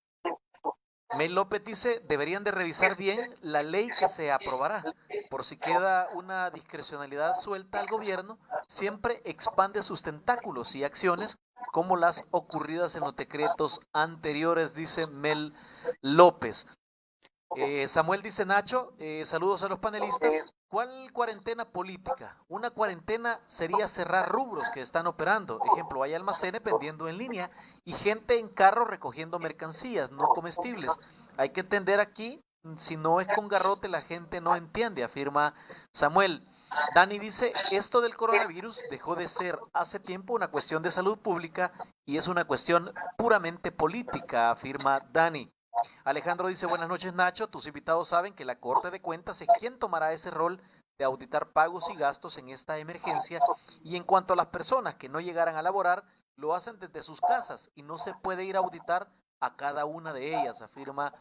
Mel López dice, deberían de revisar bien la ley que se aprobará. Por si queda una discrecionalidad suelta al gobierno, siempre expande sus tentáculos y acciones como las ocurridas en los decretos anteriores, dice Mel López. Samuel dice, Nacho, saludos a los panelistas. ¿Cuál cuarentena política? Una cuarentena sería cerrar rubros que están operando. Ejemplo, hay almacenes vendiendo en línea y gente en carro recogiendo mercancías no comestibles. Hay que entender aquí, si no es con garrote, la gente no entiende, afirma Samuel. Dani dice, esto del coronavirus dejó de ser hace tiempo una cuestión de salud pública y es una cuestión puramente política, afirma Dani. Alejandro dice, buenas noches Nacho, tus invitados saben que la Corte de Cuentas es quien tomará ese rol de auditar pagos y gastos en esta emergencia y en cuanto a las personas que no llegaran a laborar, lo hacen desde sus casas y no se puede ir a auditar a cada una de ellas, afirma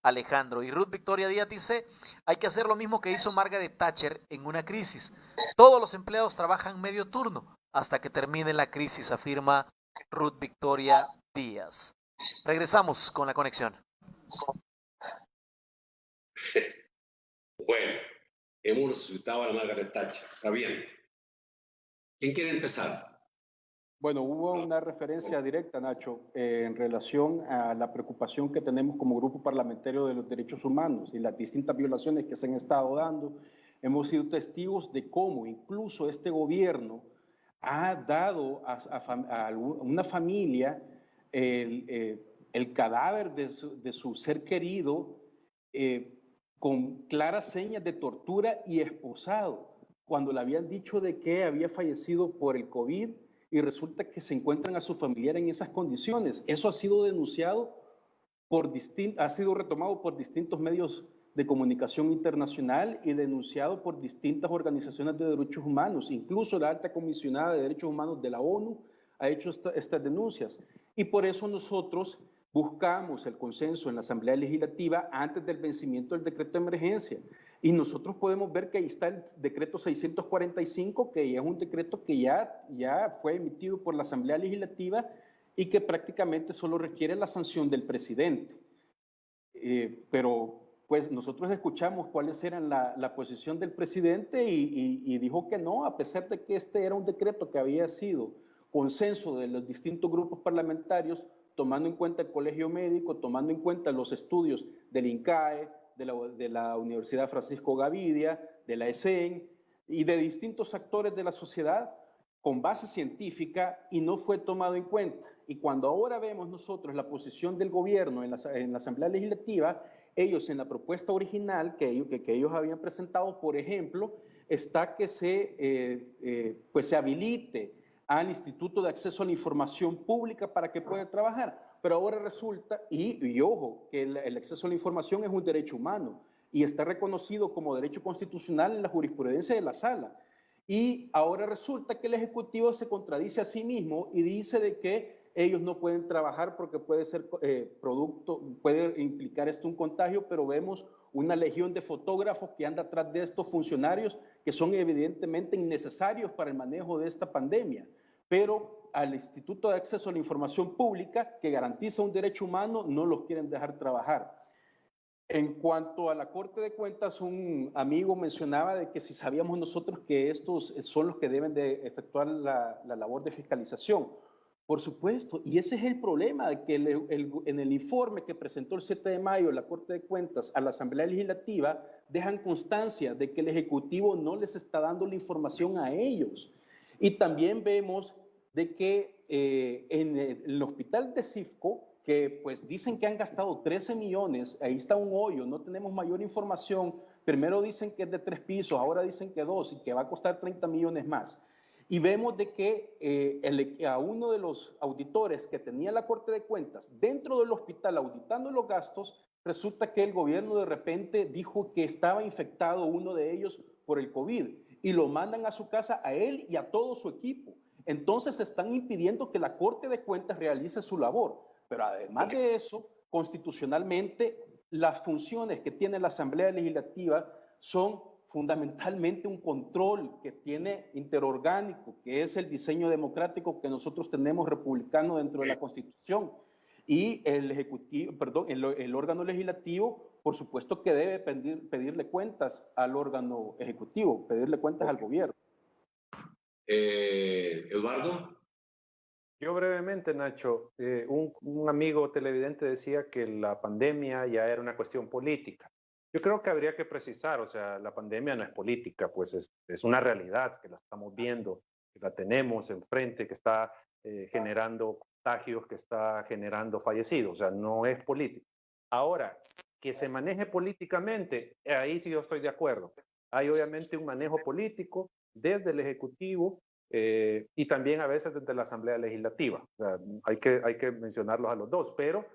Alejandro. Y Ruth Victoria Díaz dice, hay que hacer lo mismo que hizo Margaret Thatcher en una crisis. Todos los empleados trabajan medio turno hasta que termine la crisis, afirma Ruth Victoria Díaz. Regresamos con la conexión. Bueno, hemos resucitado a la Margaret Thatcher. Está bien. ¿Quién quiere empezar? Bueno, hubo una referencia directa, Nacho, en relación a la preocupación que tenemos como grupo parlamentario de los derechos humanos y las distintas violaciones que se han estado dando. Hemos sido testigos de cómo incluso este gobierno ha dado a una familia el cadáver de su ser querido con claras señas de tortura y esposado, cuando le habían dicho de que había fallecido por el COVID y resulta que se encuentran a su familiar en esas condiciones. Eso ha sido denunciado ha sido retomado por distintos medios de comunicación internacional y denunciado por distintas organizaciones de derechos humanos. Incluso la alta comisionada de derechos humanos de la ONU ha hecho estas denuncias. Y por eso nosotros buscamos el consenso en la Asamblea Legislativa antes del vencimiento del decreto de emergencia. Y nosotros podemos ver que ahí está el decreto 645, que ya es un decreto que ya fue emitido por la Asamblea Legislativa y que prácticamente solo requiere la sanción del presidente. Pero pues nosotros escuchamos cuáles eran la posición del presidente y dijo que no, a pesar de que este era un decreto que había sido consenso de los distintos grupos parlamentarios, tomando en cuenta el Colegio Médico, tomando en cuenta los estudios del INCAE, de la Universidad Francisco Gavidia, de la ESEN y de distintos actores de la sociedad con base científica y no fue tomado en cuenta. Y cuando ahora vemos nosotros la posición del gobierno en la Asamblea Legislativa, ellos en la propuesta original que ellos habían presentado, por ejemplo, está que se habilite al Instituto de Acceso a la Información Pública para que pueda trabajar. Pero ahora resulta, y ojo, que el acceso a la información es un derecho humano y está reconocido como derecho constitucional en la jurisprudencia de la Sala. Y ahora resulta que el Ejecutivo se contradice a sí mismo y dice de que ellos no pueden trabajar porque puede ser puede implicar esto un contagio, pero vemos una legión de fotógrafos que anda atrás de estos funcionarios que son evidentemente innecesarios para el manejo de esta pandemia. Pero al Instituto de Acceso a la Información Pública, que garantiza un derecho humano, no los quieren dejar trabajar. En cuanto a la Corte de Cuentas, un amigo mencionaba de que si sabíamos nosotros que estos son los que deben de efectuar la labor de fiscalización. Por supuesto, y ese es el problema, de que en el informe que presentó el 7 de mayo la Corte de Cuentas a la Asamblea Legislativa, dejan constancia de que el Ejecutivo no les está dando la información a ellos. Y también vemos de que en el hospital de Cifco, que pues dicen que han gastado 13 millones, ahí está un hoyo, no tenemos mayor información, primero dicen que es de 3 pisos, ahora dicen que 2 y que va a costar 30 millones más. Y vemos de que a uno de los auditores que tenía la Corte de Cuentas dentro del hospital auditando los gastos, resulta que el gobierno de repente dijo que estaba infectado uno de ellos por el COVID y lo mandan a su casa a él y a todo su equipo. Entonces están impidiendo que la Corte de Cuentas realice su labor. Pero además de eso, constitucionalmente, las funciones que tiene la Asamblea Legislativa son fundamentalmente un control que tiene interorgánico, que es el diseño democrático que nosotros tenemos republicano dentro de la Constitución. Y el Ejecutivo, perdón, el órgano legislativo, por supuesto que debe pedirle cuentas al órgano ejecutivo, pedirle cuentas al gobierno. Eduardo. Yo brevemente, Nacho, un amigo televidente decía que la pandemia ya era una cuestión política. Yo creo que habría que precisar, o sea, la pandemia no es política, pues es una realidad que la estamos viendo, que la tenemos enfrente, que está generando contagios, que está generando fallecidos, o sea, no es política. Ahora, que se maneje políticamente, ahí sí yo estoy de acuerdo. Hay obviamente un manejo político desde el Ejecutivo, y también a veces desde la Asamblea Legislativa. O sea, hay que mencionarlos a los dos, pero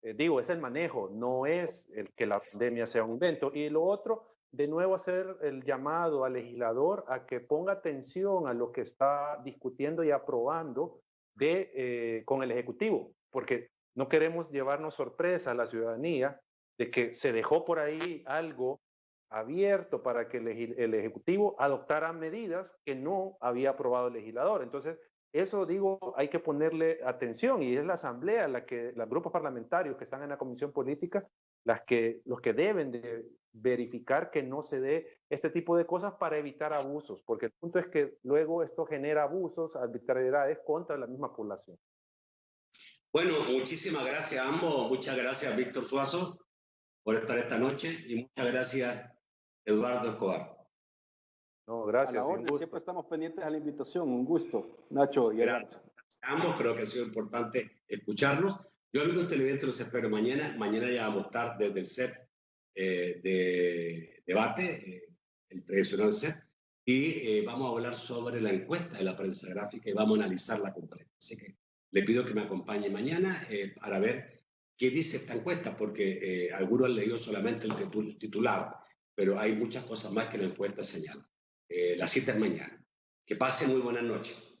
digo, es el manejo, no es el que la pandemia sea un invento. Y lo otro, de nuevo hacer el llamado al legislador a que ponga atención a lo que está discutiendo y aprobando con el Ejecutivo, porque no queremos llevarnos sorpresa a la ciudadanía de que se dejó por ahí algo abierto para que el Ejecutivo adoptara medidas que no había aprobado el legislador. Entonces, eso digo, hay que ponerle atención y es la Asamblea, los grupos parlamentarios que están en la Comisión Política, los que deben de verificar que no se dé este tipo de cosas para evitar abusos, porque el punto es que luego esto genera abusos, arbitrariedades contra la misma población. Bueno, muchísimas gracias a ambos. Muchas gracias, Víctor Suazo, por estar esta noche y muchas gracias, Eduardo Escobar. No, gracias. A la orden, siempre estamos pendientes a la invitación. Un gusto, Nacho y Eduardo. Gracias a ambos, creo que ha sido importante escucharlos. Yo, amigos televidentes, los espero mañana. Mañana ya vamos a estar desde el set de debate, el tradicional set, y vamos a hablar sobre la encuesta de la prensa gráfica y vamos a analizarla completa. Así que le pido que me acompañe mañana para ver qué dice esta encuesta, porque algunos han leído solamente el titular, pero hay muchas cosas más que la encuesta señala. La cita es mañana. Que pasen muy buenas noches.